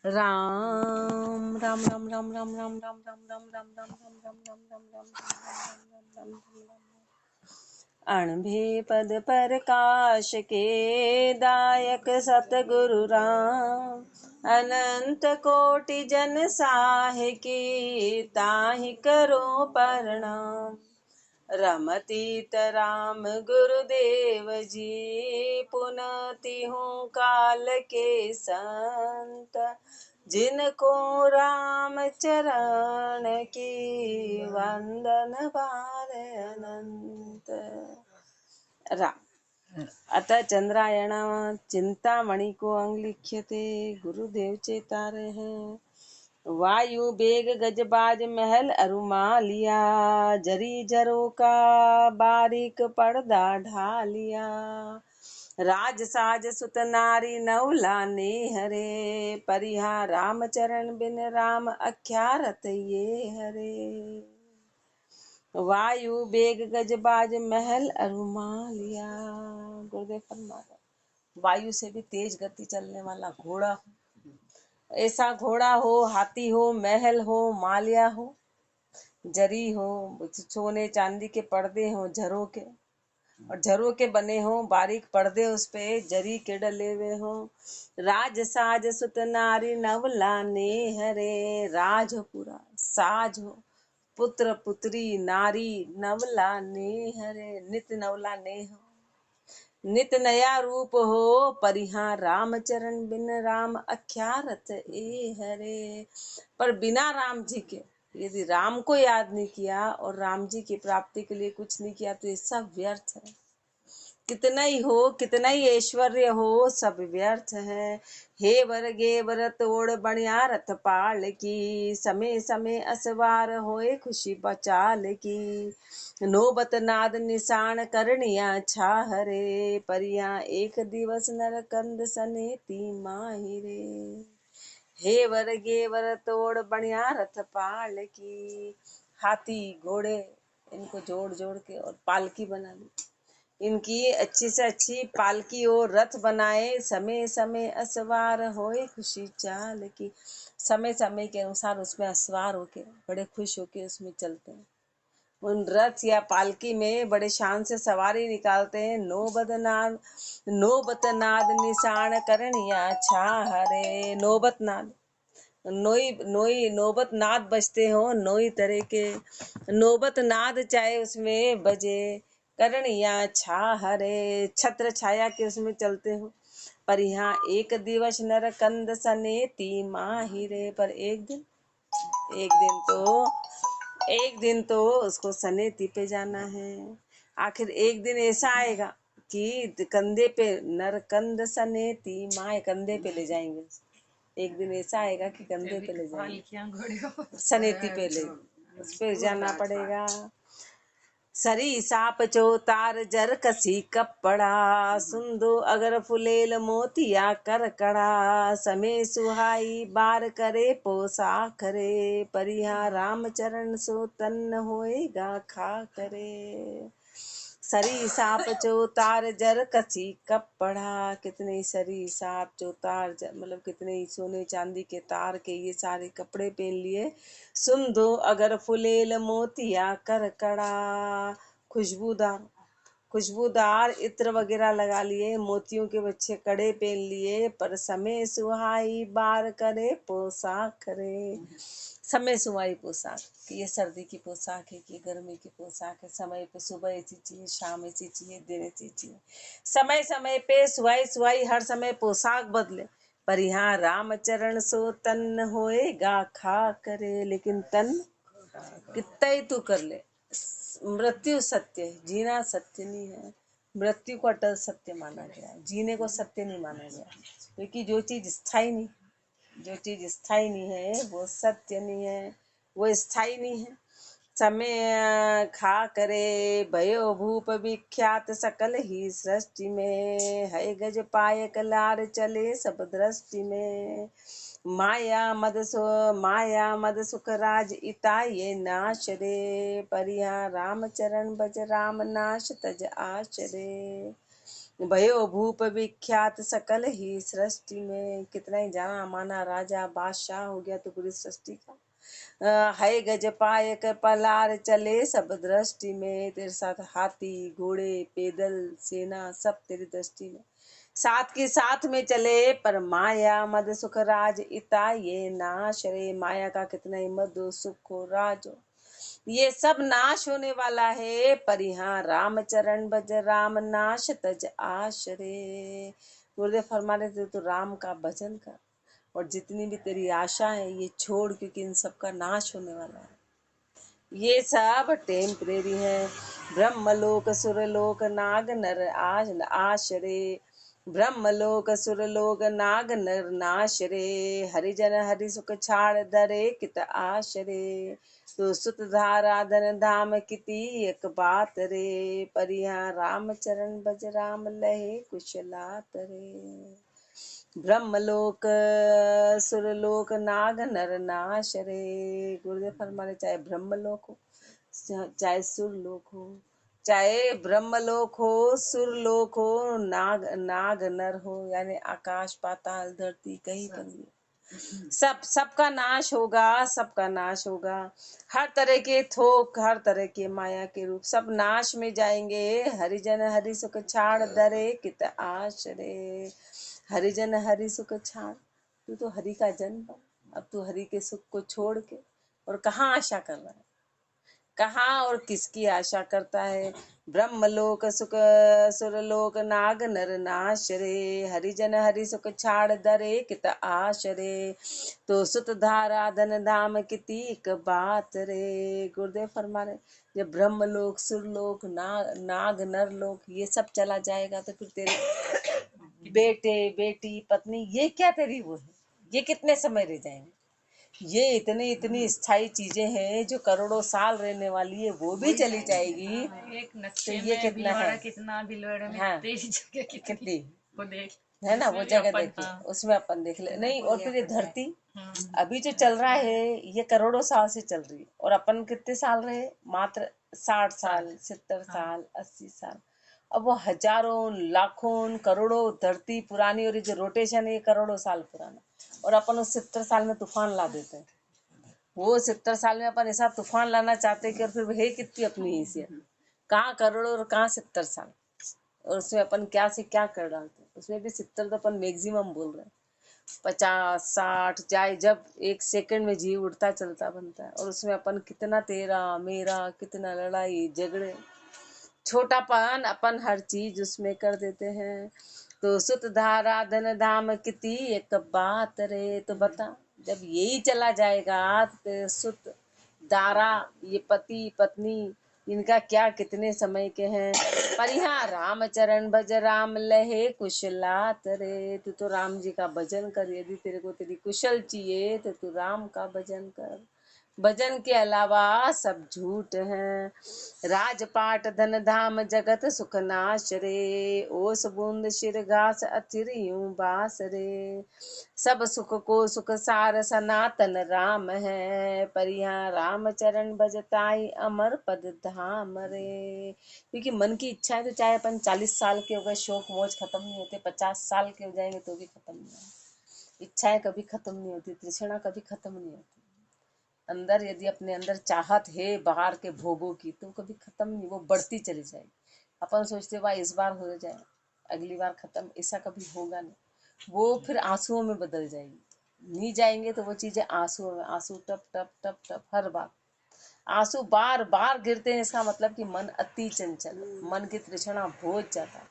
राम राम राम राम राम राम राम राम राम राम राम राम राम राम राम राम राम राम। अणभे पद प्रकाश के दायक सतगुरु राम, अनंत कोटि जन साहे की ताहि करो प्रणाम। रमतीत राम गुरुदेव जी, पुनति हूँ काल के संत। जिनको राम चरण की वंदन बार अनंत। राम अतः चंद्रायण चिंतामणि को अंग लिख्यते, गुरुदेव चेतारे हैं। वायु बेग गजबाज महल अरुमालिया, जरी जरो का बारीक पर्दा ढालिया। राज साज सुत नारी नवलाने हरे, परिहा राम चरण बिन राम अख्यारत ये हरे। वायु बेग गजबाज महल अरुमालिया, गुरुदेव फरमाते वायु से भी तेज गति चलने वाला घोड़ा, ऐसा घोड़ा हो, हाथी हो, महल हो, मालिया हो, जरी हो, सोने चांदी के पर्दे हो झरों के, और झरों के बने हो बारीक पर्दे, उस पे जरी के डले हुए हो। राज साज सुत नारी नवलाने हरे, राज हो पूरा, साज हो पुत्र पुत्री नारी नवलाने हरे, नित नवलाने हो, नित नया रूप हो, परिहा राम चरण बिन राम अख्यारत ए हरे। पर बिना राम जी के, यदि राम को याद नहीं किया और राम जी की प्राप्ति के लिए कुछ नहीं किया तो ये सब व्यर्थ है। कितना ही हो, कितना ही ऐश्वर्य हो, सब व्यर्थ है। हे वर गे वर तोड़ बणिया रथ पाल की, समय समय असवार होए खुशी बचाल की। नोबत नाद निशान करनिया छाहरे, परिया एक दिवस नर कंद सनेती माहिरे। हे वर गे वर तोड़ बणिया रथ पाल की, हाथी घोड़े इनको जोड़ जोड़ के और पालकी बना ली, इनकी अच्छी से अच्छी पालकी और रथ बनाए। समय समय असवार होए खुशी चाल की, समय समय के अनुसार उसमें असवार होके बड़े खुश होके उसमें चलते हैं। उन रथ या पालकी में बड़े शान से सवारी निकालते हैं। नोबत नाद निशान करनिया छाहरे, नोबत नाद नोई नोई नौबत नाद बजते हो, नोई तरह के नौबत नाद चाहे उसमें बजे। करनिया छा हरे, छत्र छाया के उसमें चलते हो। पर यहाँ एक दिवस नर कंद सनेती माहिरे, पर एक दिन तो उसको सनेती पे जाना है। आखिर एक दिन ऐसा आएगा कि कंधे पे नर कंद सनेती माए कंधे पे ले जाएंगे। एक दिन ऐसा आएगा कि कंधे पे ले जाएंगे, सनेती पे ले उस पे जाना पड़ेगा। सरी साप चोतार जर कसी कपड़ा, सुंदो अगर फुलेल मोतिया करकड़ा। समय सुहाई बार करे पोसा करे, परिहा राम चरण सो तन्न होएगा खा करे। सरी साप चोतार जर कसी कपड़ा, कितने सरी साप चोतार मतलब कितने ही सोने चांदी के तार के ये सारे कपड़े पहन लिए। सुन दो अगर फुलेल मोतिया करकड़ा, खुशबूदार इत्र वगैरह लगा लिए, मोतियों के बच्चे कड़े पहन लिए। पर समय सुहाई बार करे पोशाक करे, समय सुहाई पोशाक कि ये सर्दी की पोशाक है कि गर्मी की पोशाक है। समय पे सुबह ऐसी चाहिए, शाम ऐसी चाहिए, दिन ऐसी चाहिए। समय समय पे सुहाई हर समय पोशाक बदले। पर यहाँ रामचरण सो तन होएगा खा करे, लेकिन तन कितना ही तू कर ले, मृत्यु सत्य है, जीना सत्य नहीं है। मृत्यु को अटल सत्य माना गया, जीने को सत्य नहीं माना गया। क्योंकि जो चीज स्थायी नहीं है वो सत्य नहीं है, वो स्थायी नहीं है। समय खा करे भयो भूप विख्यात सकल ही सृष्टि में, है गज पायक लार चले सब दृष्टि में। माया मद सुख राज इता ये नाश रे, परिया राम चरण बज राम नाश तज आश रे। भयो भूप विख्यात सकल ही सृष्टि में। कितना ही जाना माना राजा बादशाह हो गया तो पूरी सृष्टि का। है गज पायक पलार चले सब दृष्टि में। तेरे साथ हाथी घोड़े पैदल सेना सब तेरी दृष्टि में। साथ के साथ में चले पर माया मद सुख राज इता ये नाश रे। माया का कितना ही मद सुख हो राज हो, ये सब नाश होने वाला है। पर यहाँ राम चरण भज राम नाश तज आश रे। गुरुदेव फरमा रहे थे तो राम का भजन कर और जितनी भी तेरी आशा है ये छोड़, क्योंकि इन सब का नाश होने वाला है। ये सब टेम्परेरी है। ब्रह्मलोक सुरलोक नाग नर आज आश रे। ब्रह्मलोक सुरलोक नाग नर नाश रे। हरिजन हरि सुख छाड़ दरे कित आश रे। तो सुत धारा धन धाम किति एक बात रे। पर यहाँ राम चरण भज राम लहे कुशलात रे। ब्रह्मलोक सुरलोक नाग नर नाश रे। गुरुदेव फरमाने चाहे ब्रह्मलोक हो चाहे सुरलोक हो, चाहे ब्रह्मलोक हो सुरलोक हो, नाग नाग नर हो, यानी आकाश पाताल धरती कहीं पर भी सबका नाश होगा, सबका नाश होगा। हर तरह के थोक, हर तरह के माया के रूप सब नाश में जाएंगे। हरिजन हरि सुख छाड़ दरे कित आश रे। हरिजन हरि सुख छाड़, तू तो हरि का जन बन। अब तू हरि के सुख को छोड़ के और कहाँ आशा कर रहा है, कहाँ और किसकी आशा करता है। ब्रह्मलोक सुख सुरलोक नाग नर नाश रे। हरिजन हरि सुख छाड़ दरे कित आश रे। तो सुत धारा धन धाम किति एक बात रे। गुरुदेव फरमा रहे जब ब्रह्मलोक सुरलोक नाग नर लोक ये सब चला जाएगा तो फिर तेरे बेटे बेटी पत्नी ये क्या तेरी वो है, ये कितने समय रह जाएंगे। ये इतनी स्थायी चीजें हैं जो करोड़ों साल रहने वाली है, वो भी चली जाएगी। एक तो नक्शे ये में कितना है, कितना भिलवाड़ा में हाँ, तेरी जगह कितनी वो देख है ना, वो उसमें भी जगह अपन, देखिए हाँ, उसमें अपन देख ले नहीं। और फिर ये धरती हाँ, अभी जो चल रहा है ये करोड़ों साल से चल रही है और अपन कितने साल रहे, मात्र 60 साल 70 साल 80 साल। अब वो हजारों लाखों करोड़ों धरती पुरानी और ये जो रोटेशन है ये करोड़ों साल पुराना, और अपन उस 70 साल में तूफान ला देते हैं। वो 70 साल में अपन ऐसा तूफान लाना चाहते हैं कि और फिर है कितनी अपनी हैसियत, कहाँ करोड़ों और कहाँ 70 साल, और उसमें अपन क्या से क्या कर डालते हैं। उसमें भी 70 तो अपन मैक्सिमम बोल रहे हैं, 50 60 जाए जब एक सेकंड में जीव उड़ता चलता बनता है। और उसमें अपन कितना तेरा मेरा, कितना लड़ाई झगड़े, छोटापन अपन हर चीज उसमें कर देते हैं। तो सुत धारा धन धाम किति एक बात रे। तो बता जब यही चला जाएगा तो सुत दारा ये पति पत्नी इनका क्या कितने समय के हैं। पर यहाँ राम चरण भज राम लहे कुशलात रे। तू तो राम जी का भजन कर, यदि तेरे को तेरी कुशल चाहिए तो तू राम का भजन कर। भजन के अलावा सब झूठ है। राजपाट धन धाम जगत सुख नाश रे। ओस बूंद शिर घास अथिर यूं बास रे। सब सुख को सुख सार सनातन राम है। पर यहाँ राम चरण भजताई अमर पद धाम रे। क्योंकि मन की इच्छा है तो चाहे अपन 40 साल के हो गए शौक मौज खत्म नहीं होते, 50 साल के हो जाएंगे तो भी खत्म नहीं होते। इच्छाएं कभी खत्म नहीं होती, तृष्णा कभी खत्म नहीं होती। अंदर यदि अपने अंदर चाहत है बाहर के भोगों की तो कभी खत्म नहीं, वो बढ़ती चली जाएगी। अपन सोचते भाई इस बार हो जाए अगली बार खत्म, ऐसा कभी होगा नहीं। वो फिर आंसुओं में बदल जाएगी, नहीं जाएंगे तो वो चीजें आंसुओं में, आंसू टप टप टप टप हर बार आंसू बार बार गिरते हैं। इसका मतलब कि मन अति चंचल, मन की तृष्णा बहुत ज्यादा।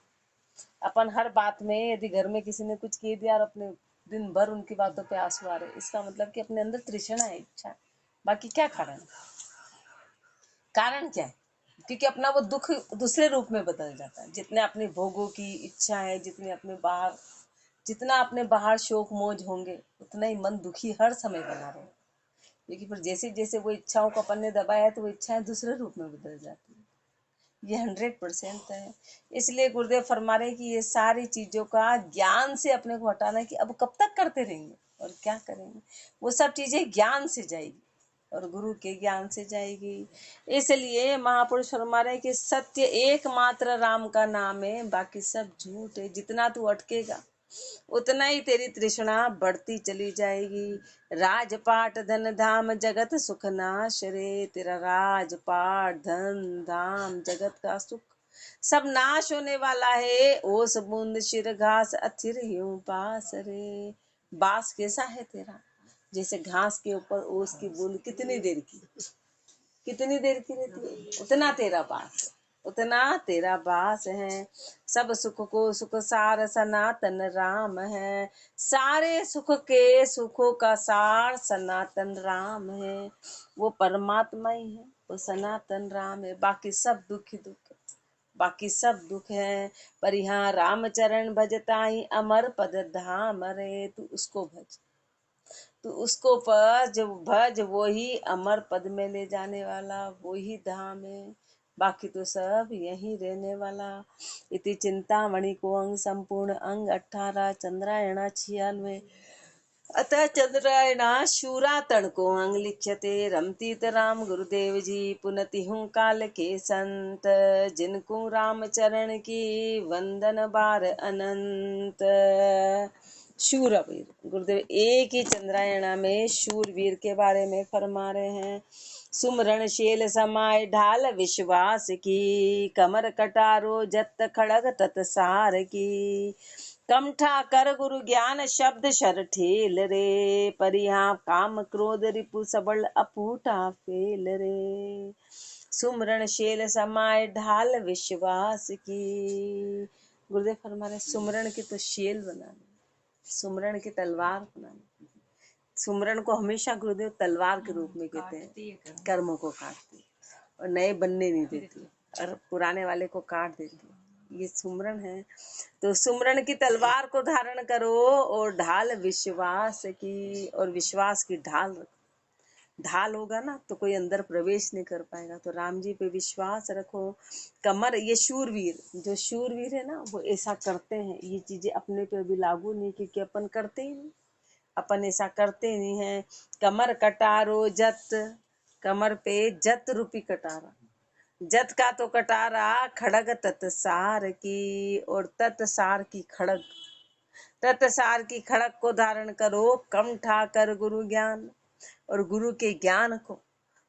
अपन हर बात में यदि घर में किसी ने कुछ कह दिया और अपने दिन भर उनकी बातों पे आंसू आ रहे, इसका मतलब कि अपने अंदर तृष्णा है, इच्छा है। बाकी क्या कारण, कारण क्या है, क्योंकि अपना वो दुख दूसरे रूप में बदल जाता है। जितने अपने भोगों की इच्छा है, जितने अपने बाहर, जितना अपने बाहर शौक मौज होंगे उतना ही मन दुखी हर समय बना रहे। क्योंकि फिर जैसे जैसे वो इच्छाओं को अपन ने दबाया है तो वो इच्छाएं दूसरे रूप में बदल जाती है। ये 100% है। इसलिए गुरुदेव फरमा रहे कि ये सारी चीजों का ज्ञान से अपने को हटाना है कि अब कब तक करते रहेंगे और क्या करेंगे। वो सब चीजें ज्ञान से जाएगी, और गुरु के ज्ञान से जाएगी। इसलिए महापुरुष फरमा रहे हैं कि सत्य एकमात्र राम का नाम है, बाकी सब झूठ है। जितना तू अटकेगा उतना ही तेरी तृष्णा बढ़ती चली जाएगी। राजपाट धन धाम जगत सुख नाश रे, तेरा राजपाट धन धाम जगत का सुख सब नाश होने वाला है। ओस बूंद शिर घास अथिर यूं पास रे। बास कैसा है तेरा? जैसे घास के ऊपर ओस की बूंद कितनी देर की रहती है, उतना तेरा बास, उतना तेरा बास है। सब सुख को सुख सार सनातन राम है। सारे सुख के सुखों का सार सनातन राम है। वो परमात्मा ही है, वो सनातन राम है। बाकी सब दुख ही दुख है, बाकी सब दुख है। पर यहाँ रामचरण भजता ही अमर पद धाम रे। तू उसको भज, तो उसको भज वो ही अमर पद में ले जाने वाला, वो ही धाम है। बाकी तो सब यही रहने वाला। इति चिंतामणि को अंग संपूर्ण अंग 18 चंद्रायणा 96 अतः चंद्रायणा शूरातण को अंग लिख्यते। रमतीत राम गुरुदेव जी पुनति हूँ काल के संत। जिनको राम चरण की वंदन बार अनंत। शूरवीर गुरुदेव एक ही चंद्रायणा में शूरवीर के बारे में फरमा रहे हैं। सुमरण शेल समाय ढाल विश्वास की, कमर कटारो जत खड़ग तत्सार की। कमठा कर गुरु ज्ञान शब्द शर ठेल रे, परिहा काम क्रोध रिपु सबल अपूटा फेल रे। सुमरण शेल समाय ढाल विश्वास की। गुरुदेव फरमा रहे सुमरण की तो शेल बनानी, सुमरण की तलवार बनानी। सुमरण को हमेशा गुरुदेव तलवार के रूप में कहते हैं। कर्मों को काटती है और नए बनने नहीं देती, और पुराने वाले को काट देती है। ये सुमरण है। तो सुमरण की तलवार को धारण करो और ढाल विश्वास की, और विश्वास की ढाल रखो। ढाल होगा ना तो कोई अंदर प्रवेश नहीं कर पाएगा। तो राम जी पे विश्वास रखो। कमर, ये शूरवीर, जो शूरवीर है ना वो ऐसा करते हैं। ये चीजें अपने पे भी लागू नहीं, क्योंकि अपन करते ही नहीं, अपन ऐसा करते नहीं है। कमर कटारो जत, कमर पे जत रूपी कटारा, जत का तो कटारा खड़ग तत्सार की, और तत्सार की खड़ग, तत्सार की खड़ग को धारण करो। कम ठाकर गुरु ज्ञान, और गुरु के ज्ञान को,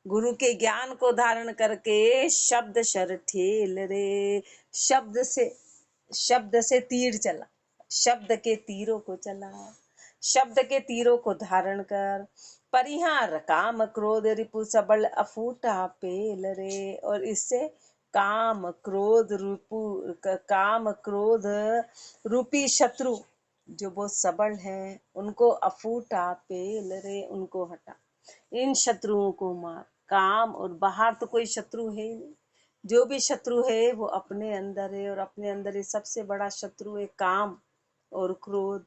गुरु के ज्ञान को धारण करके शब्द शर ठेल रे। शब्द से तीर चला, शब्द के तीरों को चला, शब्द के तीरों को धारण कर। परिहार काम क्रोध रिपु सबल अफूटा पेल रे, और इससे काम क्रोध रूपी शत्रु जो बहुत सबल है, उनको अफूटा पेल रे, उनको हटा। इन शत्रुओं को मार। काम, और बाहर तो कोई शत्रु है ही नहीं। जो भी शत्रु है वो अपने अंदर है, और अपने अंदर ही सबसे बड़ा शत्रु है काम और क्रोध।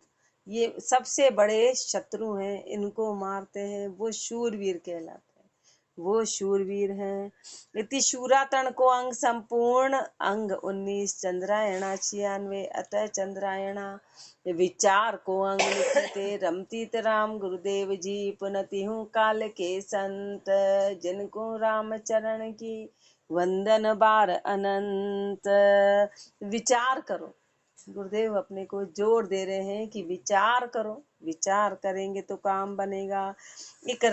ये सबसे बड़े शत्रु हैं, इनको मारते हैं, वो शूरवीर कहलाते हैं, वो शूरवीर हैं। इति शूरातण को अंग संपूर्ण अंग 19 चंद्रायणा 96 अतः चंद्रायणा विचार को अंग लिखते। रमतीत राम गुरुदेव जी पुनति हूँ काल के संत। जिनको राम चरण की वंदन बार अनंत। विचार करो, गुरुदेव अपने को जोर दे रहे हैं कि विचार करो। विचार करेंगे तो काम बनेगा। एक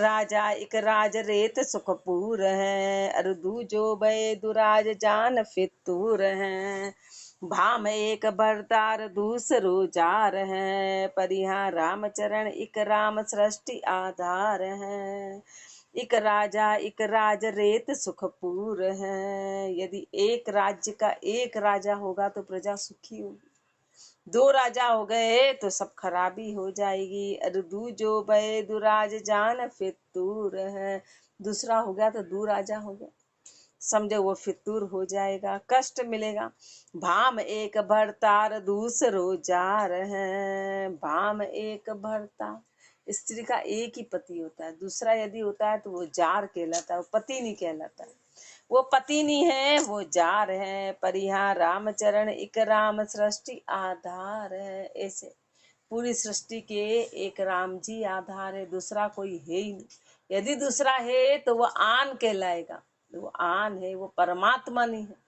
राज रेत सुखपूर है, अर दूजो भय दुराज जान फितूर है। भाम एक भरतार दूसरो जार है, पर यहाँ रामचरण एक राम सृष्टि आधार है। एक राज रेत सुखपूर है। यदि एक राज्य का एक राजा होगा तो प्रजा सुखी होगी। दो राजा हो गए तो सब खराबी हो जाएगी। अरे जो भय दुराज जान फितूर है, दूसरा हो गया तो दो राजा हो गया, समझो वो फितूर हो जाएगा, कष्ट मिलेगा। भाम एक भरतार दूसरो जार है। भाम एक भरता, स्त्री का एक ही पति होता है, दूसरा यदि होता है तो वो जार कहलाता है, वो पति नहीं कहलाता है। वो पति नहीं है, वो जार है। पर यहाँ रामचरण एक राम सृष्टि आधार है। ऐसे पूरी सृष्टि के एक राम जी आधार है, दूसरा कोई है ही नहीं। यदि दूसरा है तो वो आन कहलाएगा, वो आन है, वो परमात्मा नहीं है।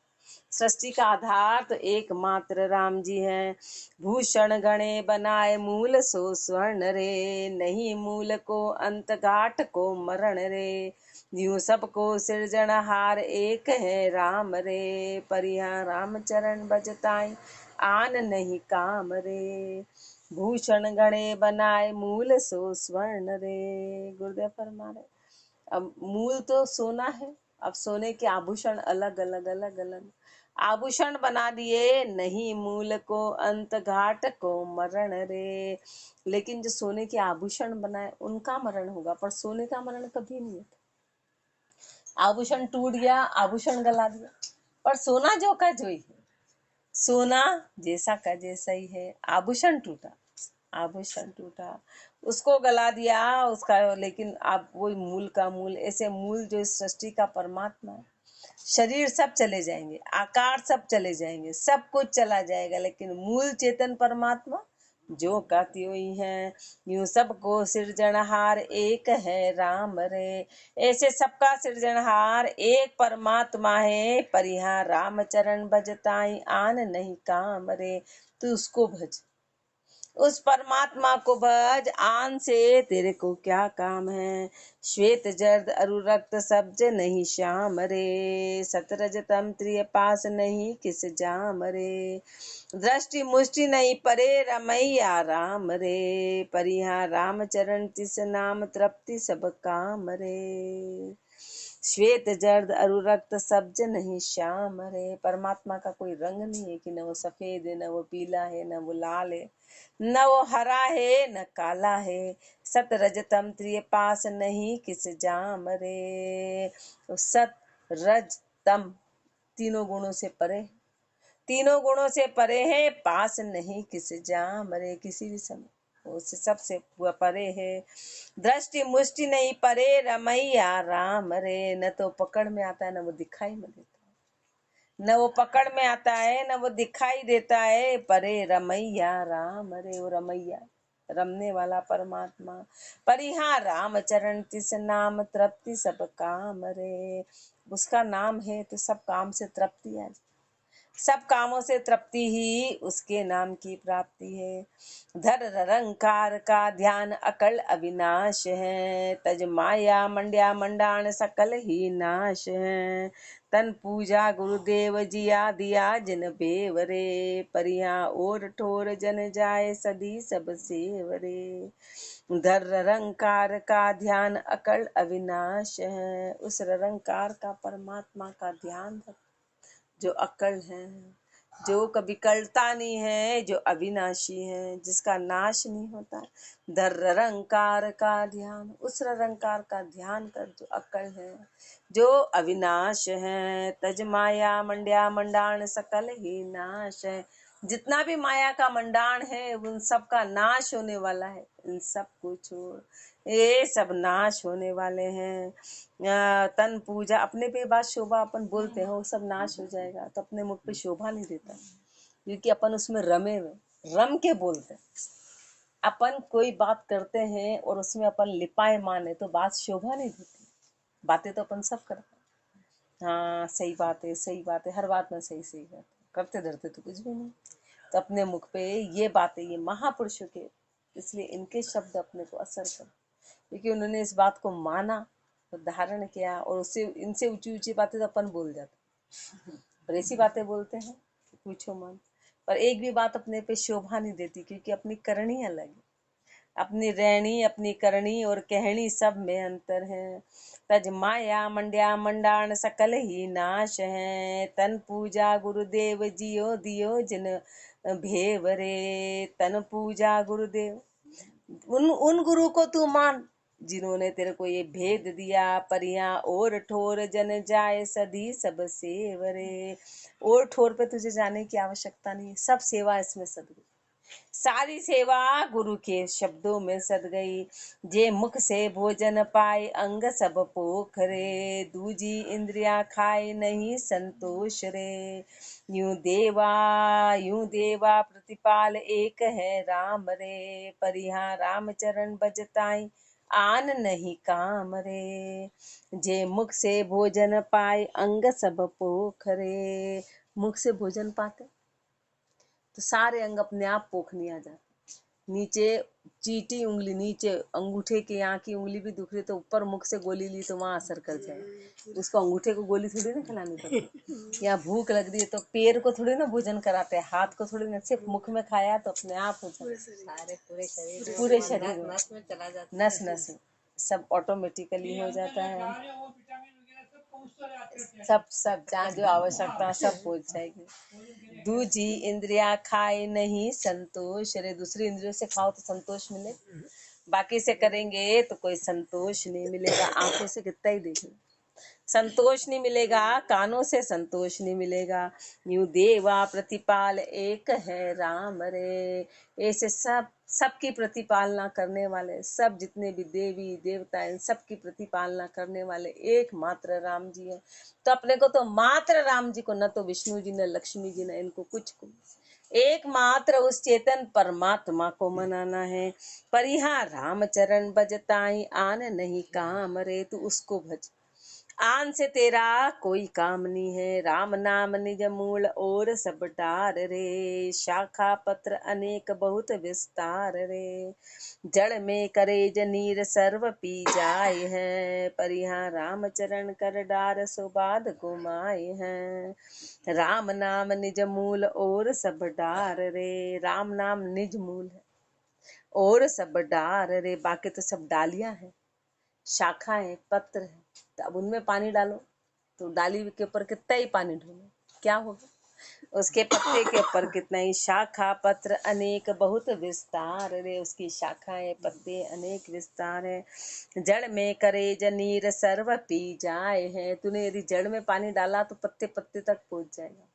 सृष्टि का आधार तो एकमात्र राम जी हैं। भूषण गणे बनाए मूल सो स्वर्ण रे, नहीं मूल को अंत घाट को मरण रे। यूं सबको सृजनहार एक है राम रे, परिहा राम चरण बजताई आन नहीं काम रे। भूषण गणे बनाए मूल सो स्वर्ण रे। गुरुदेव फरमा रहे अब मूल तो सोना है, अब सोने के आभूषण अलग अलग अलग अलग आभूषण बना दिए, नहीं मूल को अंत घाट को मरण रे। लेकिन जो सोने के आभूषण बनाए उनका मरण होगा, पर सोने का मरण कभी नहीं होता। आभूषण टूट गया, आभूषण गला दिया, पर सोना जो का जो ही है, सोना जैसा का जैसा ही है। आभूषण टूटा, आभूषण टूटा, उसको गला दिया उसका, लेकिन आप वही मूल का मूल। ऐसे मूल जो इस सृष्टि का परमात्मा है। शरीर सब चले जाएंगे, आकार सब चले जाएंगे, सब कुछ चला जाएगा, लेकिन मूल चेतन परमात्मा जो का त्यों ही है। यूं सबको सृजनहार एक है राम रे। ऐसे सबका सृजनहार एक परमात्मा है, परिहा राम चरण भजताई आन नहीं काम रे। तू उसको भज, उस परमात्मा को भज, आन से तेरे को क्या काम है। श्वेत जर्द अरु रक्त सब्ज नहीं श्याम रे, सतरज तम त्रिय पास नहीं किस जाम रे। दृष्टि मुष्टि नहीं परे रमैया राम रे, परिहा राम चरण तिस नाम तृप्ति सब काम रे। श्वेत जर्द अरु रक्त सब्ज नहीं श्याम रे। परमात्मा का कोई रंग नहीं है कि न वो सफेद है, न वो पीला है, न वो लाल है, न वो हरा है, न काला है। सत रज तम त्रिय पास नहीं किस जाम रे। तो सत रज तम तीनों गुणों से परे, तीनों गुणों से परे है, पास नहीं किस जाम रे। किसी भी समय उससे सबसे परे है। दृष्टि मुष्टि नहीं परे रमैया राम रे। न तो पकड़ में आता है, न वो दिखाई में देता है, न वो पकड़ में आता है, न वो दिखाई देता है। परे रमैया राम रे, वो रमैया रमने वाला परमात्मा। परिहा राम चरण तिस नाम तृप्ति सब काम रे। उसका नाम है तो सब काम से तृप्ति आ, सब कामों से तृप्ति ही उसके नाम की प्राप्ति है। धर रंकार का ध्यान अकल अविनाश है, तज माया मंड्या मंडाण सकल ही नाश है। तन पूजा गुरुदेव जिया दिया जिन बेवरे, परिया और ठोर जन जाए सदी सब सेवरे। धर रंकार का ध्यान अकल अविनाश है, उस रंकार का परमात्मा का ध्यान रख, जो अकल है, जो कभी कलता नहीं है, जो अविनाशी है, जिसका नाश नहीं होता। धर रंकार का ध्यान, उस रंकार का ध्यान कर जो अकल है, जो अविनाश है। तज माया मंड्या मंडाण सकल ही नाश है। जितना भी माया का मंडाण है उन सब का नाश होने वाला है। इन सब को छोड़, ये सब नाश होने वाले हैं। तन पूजा, अपने पे बात शोभा अपन बोलते हैं वो सब नाश हो जाएगा, तो अपने मुख पे शोभा नहीं देता, क्योंकि अपन उसमें रमे हुए, रम के बोलते हैं। अपन कोई बात करते हैं और उसमें अपन लिपाए माने तो बात शोभा नहीं देती। बातें तो अपन सब करते हैं, हाँ सही बात है, सही बात है, हर बात में सही सही बात है, करते धरते तो कुछ भी नहीं। तो अपने मुख पे ये बातें, ये महापुरुषों के, इसलिए इनके शब्द अपने को असर कर, क्योंकि उन्होंने इस बात को माना तो धारण किया, और उससे इनसे ऊंची ऊंची बातें तो अपन बोल जाते, और ऐसी बातें बोलते हैं कि पूछो मन। पर एक भी बात अपने पे शोभा नहीं देती, क्योंकि अपनी करनी अलग है, अपनी रहनी, अपनी करनी और कहनी सब में अंतर है। तज माया मंड्या मंडाण सकल ही नाश है, तन पूजा गुरुदेव जियो दियो जिन भेवरे। तन पूजा गुरुदेव, उन गुरु को तू मान जिन्होंने तेरे को ये भेद दिया। परिया और ठोर जन जाए सदी सब सेवरे। और ठोर पे तुझे जाने की आवश्यकता नहीं, सब सेवा इसमें सदगुरु। सारी सेवा गुरु के शब्दों में सद गई। जे मुख से भोजन पाए अंग सब पोखरे, दूजी इंद्रिया खाए नहीं संतोष रे। यूं देवा प्रतिपाल एक है राम रे, परिहा राम चरण बजताई आन नहीं काम रे। जे मुख से भोजन पाए अंग सब पोखरे, मुख से भोजन पाते तो सारे अंग अपने आप पोखने आ जाते। नीचे चीटी उंगली, नीचे अंगूठे के यहाँ की उंगली भी दुख रही तो ऊपर मुख से गोली ली तो वहां असर कर जाए। उसको अंगूठे को गोली थोड़ी ना खिलानी पड़ती। या भूख लग रही है तो पैर को थोड़ी ना भोजन कराते हैं, हाथ को थोड़ी ना, सिर्फ मुख में खाया तो अपने आप हो जाए। सारे पूरे शरीर में नस में चला जाता है। नस नस सब ऑटोमेटिकली हो जाता है। सब जहाँ जो आवश्यकता सब पहुंच जाएगी। दूजी इंद्रिया खाए नहीं संतोष रे, दूसरी इंद्रियों से खाओ तो संतोष मिले, बाकी से करेंगे तो कोई संतोष नहीं मिलेगा। आंखों से कितना ही देखें संतोष नहीं मिलेगा, कानों से संतोष नहीं मिलेगा। यूं देवा प्रतिपाल एक है राम रे, ऐसे सबकी प्रतिपालना करने वाले, सब जितने भी देवी देवता इन सबकी प्रतिपालना करने वाले एकमात्र राम जी है। तो अपने को तो मात्र राम जी को, न तो विष्णु जी न लक्ष्मी जी न इनको कुछ को, एकमात्र उस चेतन परमात्मा को मनाना है। पर यहाँ राम चरण बजताई आन नहीं काम रे, तू उसको भज, आन से तेरा कोई काम नहीं है। राम नाम निज मूल और सब डार रे, शाखा पत्र अनेक बहुत विस्तार रे। जड़ में करे जनीर सर्व पी जाए हैं, पर यहाँ राम चरण कर डार सुबाद गुमाए हैं। राम नाम निज मूल और सब डार रे, राम नाम निज मूल है और सब डार रे, बाकी तो सब डालियां हैं, शाखाएं पत्र है। तो अब उनमें पानी डालो तो डाली के ऊपर कितना ही पानी ढोलो, क्या होगा? उसके पत्ते के ऊपर कितना ही, शाखा पत्र अनेक बहुत विस्तार रे, उसकी शाखाएं पत्ते अनेक विस्तार है। जड़ में करे जनीर सर्व पी जाए है, तूने यदि जड़ में पानी डाला तो पत्ते पत्ते तक पहुंच जाएगा,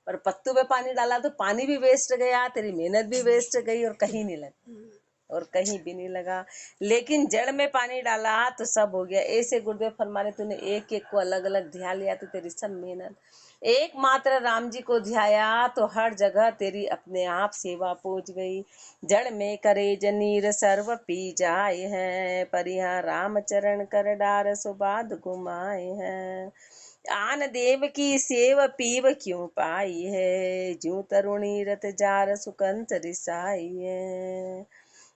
पर पत्तों में पानी डाला तो पानी भी वेस्ट गया, तेरी मेहनत भी वेस्ट गई और कहीं नहीं लगा, और कहीं भी नहीं लगा। लेकिन जड़ में पानी डाला तो सब हो गया। ऐसे गुरुदेव फरमाने, तूने एक एक को अलग अलग ध्यान लिया तो तेरी सब मेहनत, एकमात्र राम जी को ध्याया तो हर जगह तेरी अपने आप सेवा पहुंच गई। जड़ में करे जनीर सर्व पी जाए हैं, पर यहाँ राम चरण कर डार सुबाद गुमाए हैं। आन देव की सेव पीव क्यों पाई है, जूं तरुणी रत जार सुकंत रिसाई है।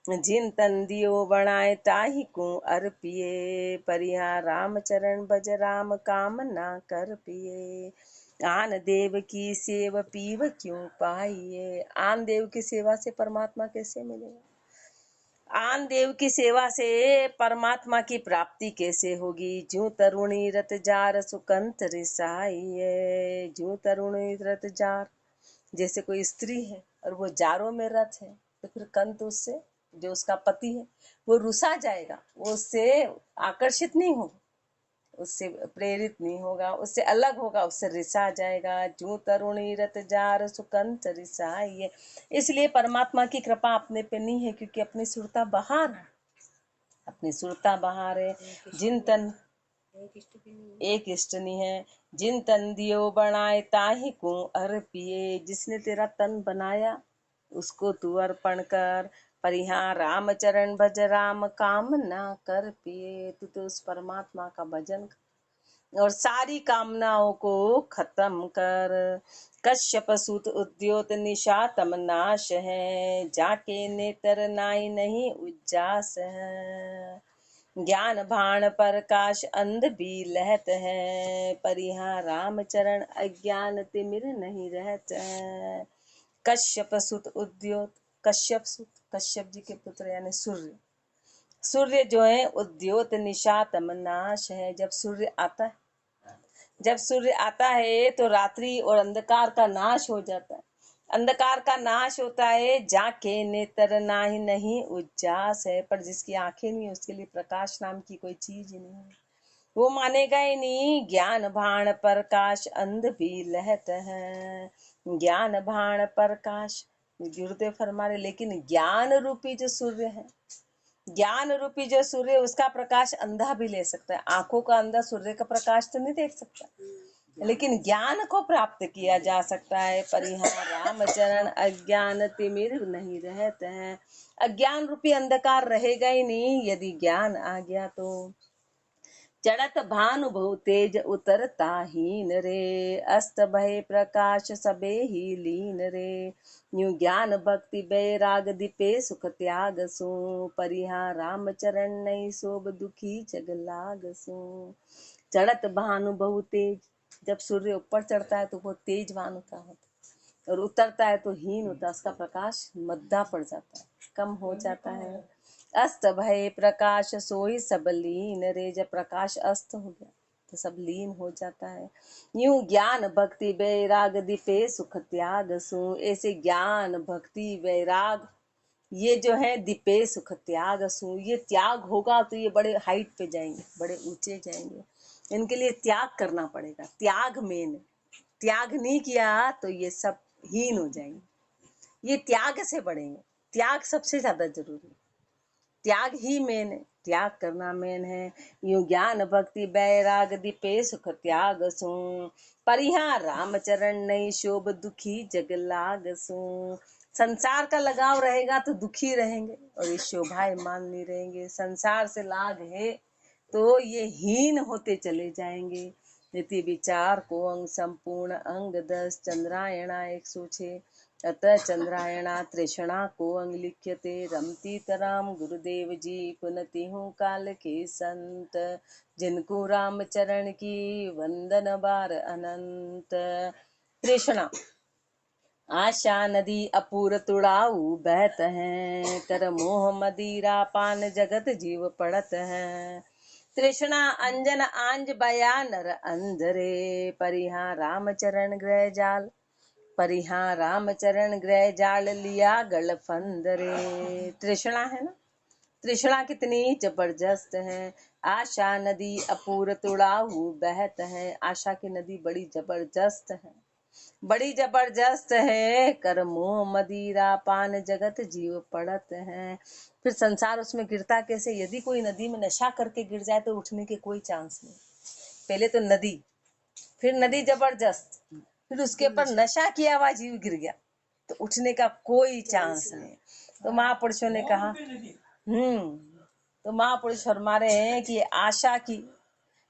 जिन तन दियो बनाए ताही को अर्पिए, पर यहाँ राम चरण बज राम काम ना कर पिए। आन देव की सेव पीव क्यों पाइए, आन देव की सेवा से परमात्मा कैसे मिलेगा? आन देव की सेवा से परमात्मा की प्राप्ति कैसे होगी? जूं तरुणी रत जार सुकंत रिसाइए, जूं तरुणी रत जार, जैसे कोई स्त्री है और वो जारों में रत है तो फिर कंत उससे, जो उसका पति है, वो रुसा जाएगा, वो उससे आकर्षित नहीं होगा, उससे प्रेरित नहीं होगा, उससे अलग होगा, उससे रिसा जाएगा। जूं तरुणी रत जार सुकंत रिसाइए, इसलिए परमात्मा की कृपा अपने पे नहीं है, क्योंकि अपनी सुरता बहार है, अपनी सुरता बहार है। जिन तन एक इष्ट नहीं है, जिन तन दियो बनाए ताही को अर्पिए, जिसने तेरा तन बनाया उसको तू अर्पण कर। पर यहाँ राम चरण भज राम काम ना कर पिए, तू तो उस परमात्मा का भजन कर और सारी कामनाओं को खत्म कर। कश्यप सूत उद्योत निशा तम नाश है, जाके नेतर नाई नहीं उज्जास है। ज्ञान भाण प्रकाश अंध भी लहत है, पर यहाँ राम चरण अज्ञान तिमिर नहीं रहत है। कश्यप सुत उद्योत, कश्यप सुत, कश्यप जी के पुत्र यानी सूर्य, सूर्य जो है उद्योत निशा तमनाश है। जब सूर्य आता है, जब सूर्य आता है तो रात्रि और अंधकार का नाश हो जाता है, अंधकार का नाश होता है। जाके नेत्र नाही नहीं उज्जास है, पर जिसकी आंखें नहीं उसके लिए प्रकाश नाम की कोई चीज ही नहीं है, वो मानेगा ही नहीं। ज्ञान भाण प्रकाश अंध भी लहत है, ज्ञान भाण प्रकाश, गुरुदेव फरमा रहे लेकिन ज्ञान रूपी जो सूर्य है, ज्ञान रूपी जो सूर्य, उसका प्रकाश अंधा भी ले सकता है। आंखों का अंधा सूर्य का प्रकाश तो नहीं देख सकता, लेकिन ज्ञान को प्राप्त किया जा सकता है। पर यहाँ रामचरण अज्ञान तिमिर नहीं रहते हैं। अज्ञान रूपी अंधकार रहेगा ही नहीं यदि ज्ञान आ गया तो। चढ़त भानु बहु तेज उतरता हीन रे, अस्त भय प्रकाश सबे ही लीन रे। न्यू ज्ञान भक्ति बैराग दीपे सुख त्याग सो, परिहा राम चरण नहीं सोब दुखी जग लाग सो। चढ़त भानु बहु तेज, जब सूर्य ऊपर चढ़ता है तो वो तेजवान होता है, और उतरता है तो हीन होता है, उसका प्रकाश मद्दा पड़ जाता है, कम हो जाता है। अस्त भय प्रकाश सोई सब लीन रे, जब प्रकाश अस्त हो गया तो सब लीन हो जाता है। यूं ज्ञान भक्ति वैराग दीपे सुख त्याग सु, ऐसे ज्ञान भक्ति वैराग ये जो है दीपे सुख त्याग सु, ये त्याग होगा तो ये बड़े हाइट पे जाएंगे, बड़े ऊंचे जाएंगे। इनके लिए त्याग करना पड़ेगा, त्याग मेन। त्याग नहीं किया तो ये सब हीन हो जाएंगे, ये त्याग से बढ़ेंगे। त्याग सबसे ज्यादा जरूरी, त्याग ही मेन है, त्याग करना मेन है। यूं ज्ञान भक्ति बैराग दीपे सुख त्याग सो, परिहा राम चरण नहीं शोभ दुखी जग लाग सो। संसार का लगाव रहेगा तो दुखी रहेंगे, और ये शोभाएं मान नहीं रहेंगे। संसार से लाग है तो ये हीन होते चले जाएंगे। नीति विचार को अंग संपूर्ण अंग 10, चंद्रायणा 106, अतः चंद्रायणा तृष्णा को अंग लिख्यते, रमती तराम गुरुदेव जी पुनति हूँ काल के संत, जिनको राम चरण की वंदन बार अनंत। तृष्णा आशा नदी अपूर तुड़ाऊ बहत हैं, कर मोह मदिरा पान जगत जीव पड़त हैं। तृष्णा अंजन आंज बया नर अंधरे, परिहा राम चरण ग्रह जाल, परिहा राम चरण ग्रह जाल लिया गल फंदरे। तृष्णा है ना, तृष्णा कितनी जबरदस्त है। आशा नदी अपूर तुड़ाऊ बहत है, आशा की नदी बड़ी जबरदस्त है, बड़ी जबरदस्त है। कर मोह मदिरा पान जगत जीव पड़त है। फिर संसार उसमें गिरता कैसे? यदि कोई नदी में नशा करके गिर जाए तो उठने के कोई चांस नहीं। पहले तो नदी, फिर नदी जबरदस्त, फिर उसके ऊपर नशा किया हुआ जीव गिर गया तो उठने का कोई चांस नहीं। तो महापुरुषों ने कहा तो महापुरुष फरमा रहे हैं कि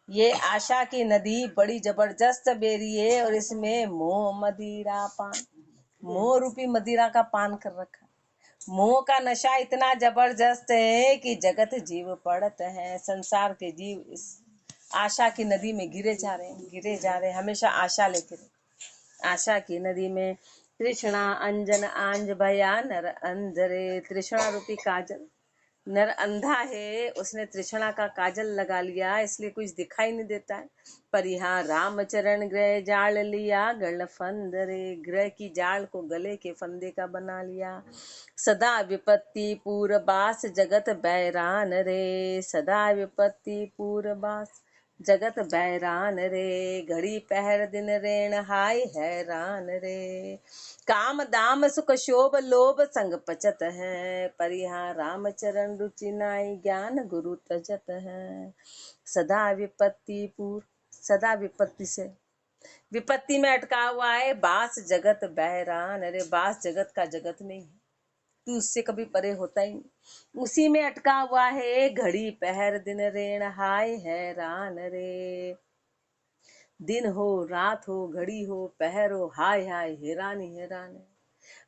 ये आशा की नदी बड़ी जबरदस्त बेरी है, और इसमें मोह मदिरा पान, मोह रूपी मदिरा का पान कर रखा। मोह का नशा इतना जबरदस्त है कि जगत जीव पड़त है, संसार के जीव इस आशा की नदी में गिरे जा रहे हैं, हमेशा आशा लेके। आशा की नदी में तृष्णा अंजन आंज भया नर अंधरे, तृष्णा रूपी काजल, नर अंधा है, उसने तृष्णा का काजल लगा लिया, इसलिए कुछ दिखाई नहीं देता है। पर यहाँ रामचरण ग्रह जाल लिया गल फंदरे, ग्रह की जाल को गले के फंदे का बना लिया। सदा विपत्ति पूर्वबास जगत बैरान रे, सदा विपत्ति पूर्वबास जगत बैरान रे, घड़ी पहर दिन रेण हाय हैरान रे। काम दाम सुख शोभ लोभ संग पचत है, पर यहाँ राम चरण रुचि नाई ज्ञान गुरु तजत है। सदा विपत्ति पूर्व, सदा विपत्ति से, विपत्ति में अटका हुआ है। बास जगत बहरान, अरे बास जगत का जगत में ही, तू उससे कभी परे होता ही नहीं, उसी में अटका हुआ है। घड़ी पहर दिन रेण हाय हैरान रे, दिन हो रात हो घड़ी हो पहर हो, हाय हाय हैरान ही हैरान है।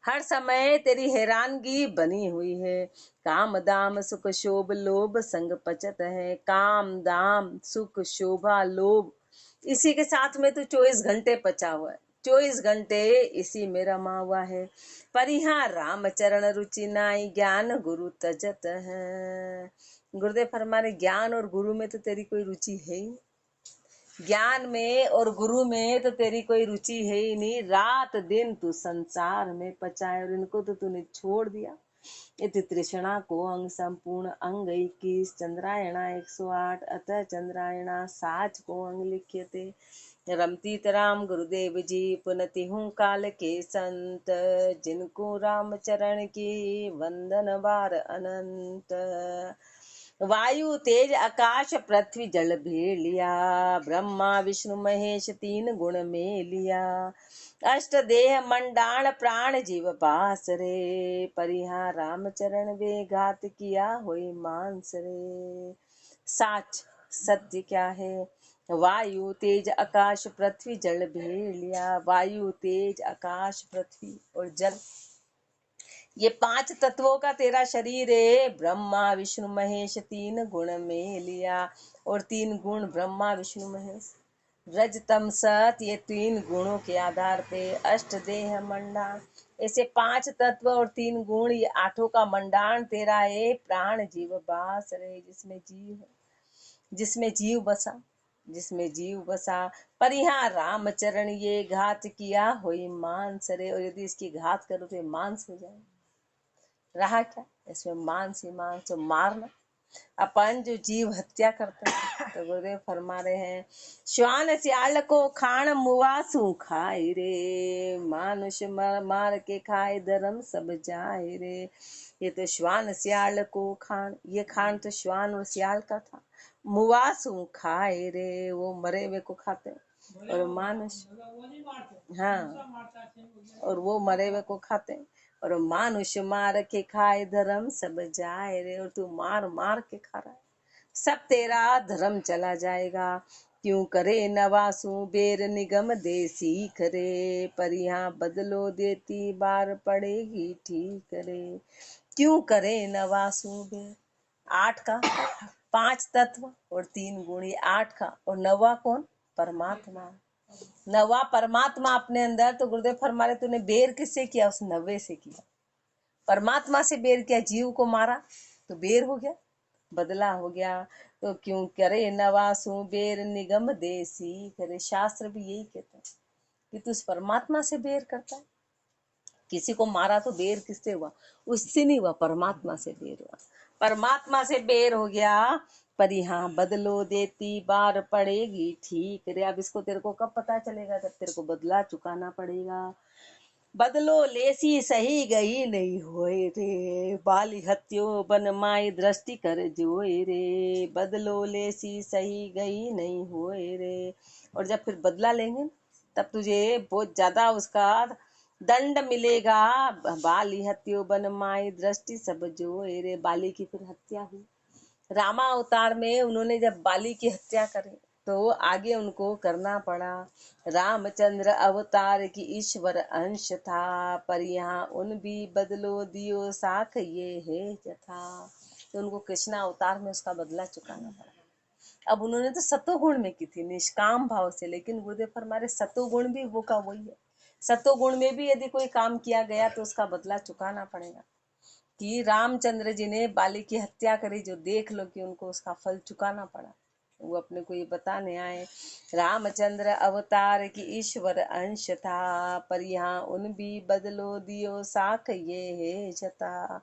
हर समय तेरी हैरानगी बनी हुई है। काम दाम सुख शोभ लोभ संग पचत है, काम दाम सुख शोभा लोभ, इसी के साथ में तो 24 घंटे पचा हुआ है, 24 घंटे इसी में रमा हुआ है। पर यहाँ राम चरण रुचि नाई ज्ञान गुरु तजत है। गुरुदेव फरमा रहे ज्ञान और गुरु में तो तेरी कोई रुचि है ही, ज्ञान में और गुरु में तो तेरी कोई रुचि है ही नहीं। रात दिन तू संसार में पचाए और इनको तो तूने छोड़ दिया, इति तृष्णा को अंग संपूर्ण अंग 21 चंद्रायणा 108 अतः चंद्रायणा साच को अंग लिख्यते। रमती राम गुरुदेव जी पुनति हूँ काल के संत जिनको राम चरण की वंदन बार अनंत। वायु तेज आकाश पृथ्वी जल भेलिया ब्रह्मा विष्णु महेश तीन गुण में लिया। अष्ट देह मंडाण प्राण जीव बास रे परिहा राम चरण वे घात किया होई मांस रे। साच सत्य क्या है? वायु तेज आकाश पृथ्वी जल भेलिया। वायु तेज आकाश पृथ्वी और जल, ये 5 तत्वों का तेरा शरीर है। ब्रह्मा विष्णु महेश तीन गुण में लिया, और 3 गुण ब्रह्मा विष्णु महेश रज तम सत, ये 3 गुणों के आधार पे अष्ट देह मंडान, ऐसे 5 तत्व और 3 गुण, ये 8 का मंडान तेरा है। प्राण जीव बास रे, जिसमें जीव बसा, जिसमें जीव बसा। पर यहाँ राम चरण ये घात किया होई मांस रे, और यदि इसकी घात करो तो ये मांस हो जाए। रहा क्या इसमें? मांस ही मांस, तो मारना। अपन जो जीव हत्या करते हैं, तो गुरुदेव फरमा रहे हैं श्वान सियाल को खान मुआसू खाए रे, मानुष मार के खाए धर्म सब जाए रे। ये तो श्वान सियाल को खान, ये खान तो श्वान और सियाल का था। मुआसू खाए रे, वो मरे हुए को खाते, और मानुष, हाँ, और वो मरे हुए को खाते, और मानुष मार के खाए धर्म सब जाए रे। और तू मार मार के खा रहा है, सब तेरा धर्म चला जाएगा। क्यों करे नवासू बेर निगम देसी करे, पर यहाँ बदलो देती बार पड़ेगी ठीक करे। क्यों करे नवासू बेर, 8 का 5 तत्व और 3 गुण, ये 8 का, और नवा कौन? परमात्मा। नवा परमात्मा अपने अंदर। तो गुरुदेव फरमा रहे तूने बेर किससे किया? उस नवे से किया, परमात्मा से बेर किया। जीव को मारा तो बेर हो गया, बदला हो गया। तो क्यों करे नवासु बेर निगम देसी करे, शास्त्र भी यही कहते हैं कि तू उस परमात्मा से बेर करता है। किसी को मारा तो बेर किससे हुआ? उससे नहीं हुआ, परमात्मा से बेर हुआ। परमात्मा से बेर हो गया, पर यहाँ बदलो देती बार पड़ेगी ठीक रे। अब इसको तेरे को कब पता चलेगा? जब तेरे को बदला चुकाना पड़ेगा। बदलो लेसी सही गई नहीं होए रे, बाली हत्यो बन माई दृष्टि कर जोए रे। बदलो लेसी सही गई नहीं होए रे, और जब फिर बदला लेंगे तब तुझे बहुत ज्यादा उसका दंड मिलेगा। बाली हत्यो बन माई दृष्टि सब जोए रे, बाली की फिर हत्या हुई। रामा अवतार में उन्होंने जब बाली की हत्या करी तो आगे उनको करना पड़ा। रामचंद्र अवतार की ईश्वर अंश था, पर यहाँ उन भी बदलो दियो साख ये है जथा। तो उनको कृष्णा अवतार में उसका बदला चुकाना पड़ा। अब उन्होंने तो सतोगुण में की थी निष्काम भाव से, लेकिन गुरुदेव हमारे सतोगुण भी वो का वही है। सतोगुण में भी यदि कोई काम किया गया तो उसका बदला चुकाना पड़ेगा। कि रामचंद्र जी ने बाली की हत्या करी, जो देख लो कि उनको उसका फल चुकाना पड़ा। वो अपने को ये बताने आए रामचंद्र अवतार की ईश्वर अंश था, पर यहाँ उन भी बदलो दियो साख ये है जता।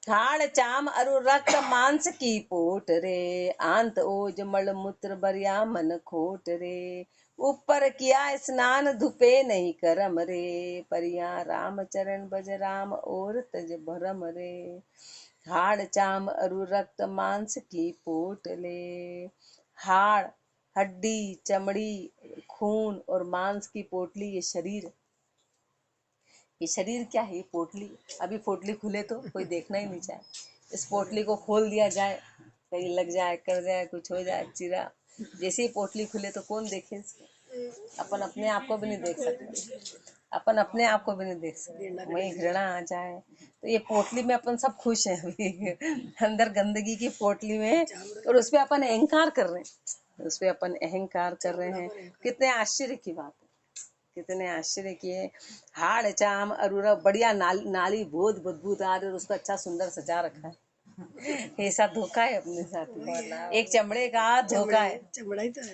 हाड़ चाम अरु रक्त मांस की पोट रे, आंत ओज मल मूत्र बरिया मन खोट रे। ऊपर किया स्नान धुपे नहीं करम रे, पर यहाँ रामचरण बज राम और तज भरम रे। हाड़ चाम अरु रक्त मांस की पोट ले, हाड़, हड्डी, चमड़ी, खून और मांस की पोटली, ये शरीर। ये शरीर क्या है? ये पोटली। अभी पोटली खुले तो कोई देखना ही नहीं चाहे। इस पोटली को खोल दिया जाए, कहीं लग जाए, कर जाए, कुछ हो जाए, चिरा, जैसे ही पोटली खुले तो कौन देखे इसको? अपन अपने आप को भी नहीं देख सकते, अपन अपने आप को भी नहीं देख सकते, वही घृणा आ जाए। तो ये पोटली में अपन सब खुश हैं अभी अंदर गंदगी की पोटली में, और उसपे अपन अहंकार कर रहे हैं, उसपे अपन अहंकार कर रहे हैं। कितने आश्चर्य की बात है, कितने आश्चर्य किए। हाड़ चाम अरुरा बढ़िया नाली बहुत बदबूदार, और उसको अच्छा सुंदर सजा रखा है। ऐसा धोखा है अपने साथ, एक चमड़े का धोखा है,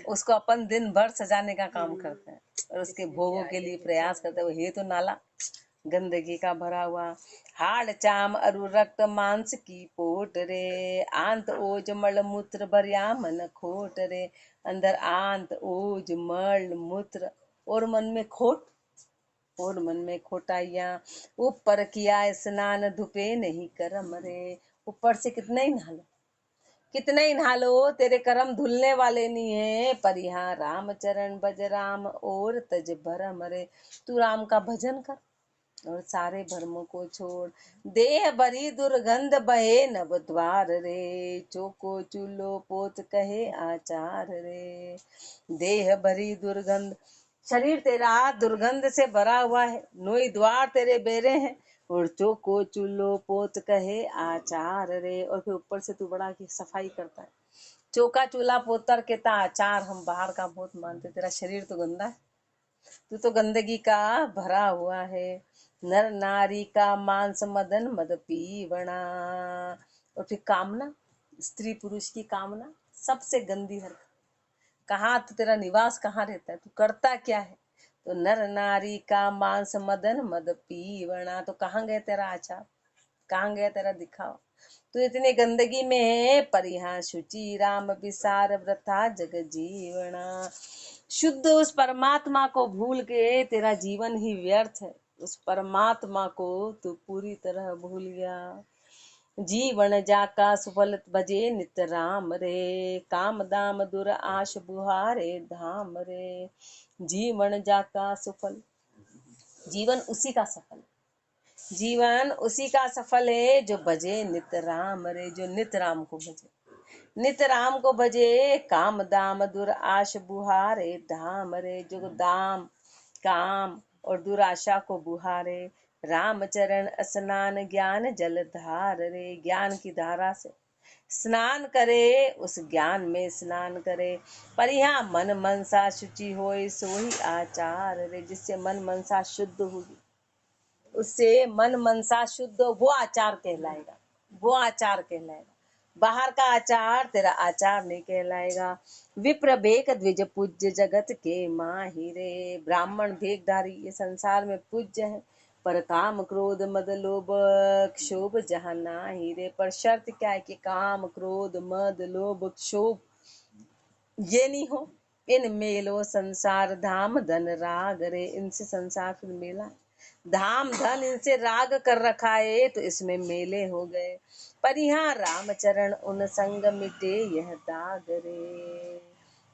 उसको अपन दिन भर सजाने का काम करते हैं, और उसके भोगों के लिए प्रयास करते हैं। वो है तो नाला गंदगी का भरा हुआ। हाड़ चाम अरु रक्त मांस की पोट रे, आंत ओज मल मूत्र भरिया मन खोट रे, अंदर आंत ओज मल मूत्र और मन में खोट, और मन में खोटाइया, ऊपर किया स्नान धुपे नहीं करम रे, ऊपर से कितना ही नहा लो, कितने ही नहा लो, तेरे कर्म धुलने वाले नहीं है। पर यहाँ राम चरण भज राम और तज भरम रे, तू राम का भजन कर और सारे भरमों को छोड़। देह भरी दुर्गंध बहे नव द्वार रे, चोको चूल्हो पोत कहे आचार रे। देह भरी दुर्गंध, शरीर तेरा दुर्गंध से भरा हुआ है, नोई द्वार तेरे बेरे हैं, और चोको चूल्हो पोत कहे आचार रे, और फिर ऊपर से तू बड़ा की सफाई करता है। चौका चूल्हा पोतर कहता आचार, हम बाहर का बहुत मानते, तेरा शरीर तो गंदा है, तू तो गंदगी का भरा हुआ है। नर नारी का मांस मदन मद पीवना, और फिर कामना, स्त्री पुरुष की कामना सबसे गंदी हरकत। कहाँ तो तेरा निवास कहाँ रहता है, तू करता क्या है। तो नर नारी का मांस मदन मद पीवना, तो कहाँ गया तेरा आचार, कहाँ गया तेरा दिखावा। तू इतनी गंदगी में है, पर यहाँ शुचि राम विसार व्रथा जग जीवना। शुद्ध उस परमात्मा को भूल के तेरा जीवन ही व्यर्थ है, उस परमात्मा को तू पूरी तरह भूल गया। जीवन जाका सुफल भजे नित राम रे, काम दाम दुर आश बुहारे धाम रे। जीवन जाका सुफल, जीवन उसी का सफल, जीवन उसी का सफल है जो भजे नित राम रे, जो नित राम को भजे, नित राम को भजे। काम दाम दुर आश बुहारे धाम रे, जो दाम काम और दुराशा को बुहारे। रामचरण स्नान ज्ञान जल धार रे, ज्ञान की धारा से स्नान करे, उस ज्ञान में स्नान करे। पर यहाँ मन मनसा शुचि होए सोही आचार रे, जिससे मन मनसा शुद्ध होगी, उससे मन मनसा शुद्ध, वो आचार कहलाएगा, वो आचार कहलाएगा। बाहर का आचार तेरा आचार नहीं कहलाएगा। विप्र भेक द्विज पूज्य जगत के माही रे, ब्राह्मण भेकधारी ये संसार में पूज्य है, पर काम क्रोध मद लोभ क्षोभ जहाँ नाही रे। पर शर्त क्या है कि काम क्रोध मद लोभ क्षोभ ये नहीं हो, इन मेलो संसार धाम धन राग रे, इनसे संसार फिर मेला, धाम धन इनसे राग कर रखा है, तो इसमें मेले हो गए। पर यहाँ रामचरण उन संग मिटे यह दाग रे,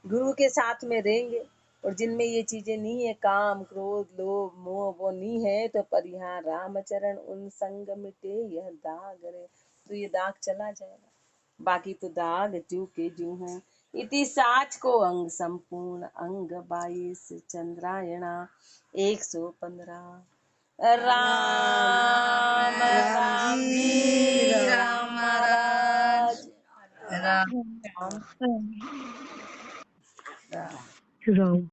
गुरु के साथ में रहेंगे और जिनमें ये चीजें नहीं है, काम क्रोध लोभ मोह वो नहीं है, तो पर यहाँ रामचरण उन संग मिटे यह दाग रे, तो ये दाग चला जाएगा। बाकी तो दाग जू के जू हैं। इति साच को अंग संपूर्ण अंग 22 चंद्रायणा 115। राम राम जी राम महाराज राम राम